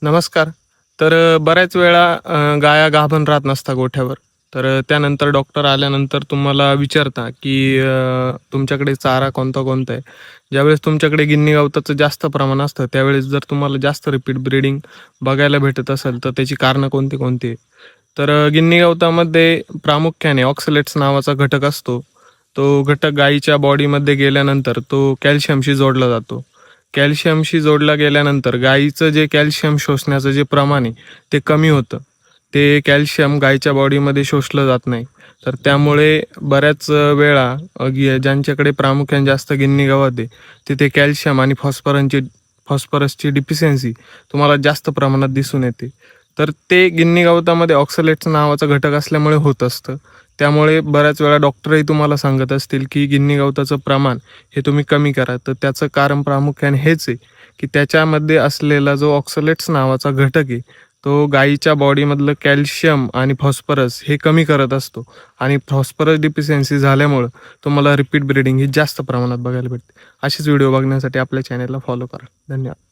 नमस्कार. बऱ्याच वेळा गाया गाभण राहत नसतात गोठ्यावर. त्यानंतर डॉक्टर आल्यानंतर तुम्हाला विचारता, की तुमच्याकडे चारा कोणता-कोणता आहे? ज्यावेळेस तुमच्याकडे गिन्नी गवताचं जास्त प्रमाण असतं, त्यावेळेस जर तुम्हाला जास्त रिपीट ब्रीडिंग बघायला भेटत असेल, तर त्याची कारणं कोणती-कोणती आहे? गिन्नी गवतामध्ये प्रामुख्याने ऑक्सलेट्स नावाचा घटक असतो. तो घटक गायीच्या बॉडीमध्ये गेल्यानंतर तो कॅल्शियमशी जोडला जातो. कॅल्शियमशी जोडला गेल्यानंतर गायीचं जे कॅल्शियम शोषण्याचं जे प्रमाण आहे ते कमी होतं. ते कॅल्शियम गायीच्या बॉडीमध्ये शोषलं जात नाही. त्यामुळे बऱ्याच वेळा ज्यांच्याकडे प्रामुख्याने जास्त गिन्नी गवत आहे, तिथे कॅल्शियम आणि फॉस्फरसची डिफिशियन्सी तुम्हाला जास्त प्रमाणात दिसून येते. ते गिन्नी गवतामध्ये ऑक्सलेट्स नावाचा घटक असल्यामुळे होत असतं. त्यामुळे बऱ्याच वेळा डॉक्टरही तुम्हाला सांगत असतील, की गिन्नी गवताचं प्रमाण हे तुम्ही कमी करा. त्याचं कारण प्रामुख्याने हेच आहे, की त्याच्यामध्ये असलेला जो ऑक्सलेट्स नावाचा घटक आहे, तो गायीच्या बॉडीमधलं कॅल्शियम आणि फॉस्फरस हे कमी करत असतो आणि फॉस्फरस डिफिशियन्सी झाल्यामुळं तुम्हाला रिपीट ब्रीडिंग ही जास्त प्रमाणात बघायला भेटते. असेच व्हिडिओ बघण्यासाठी आपल्या चॅनलला फॉलो करा. धन्यवाद.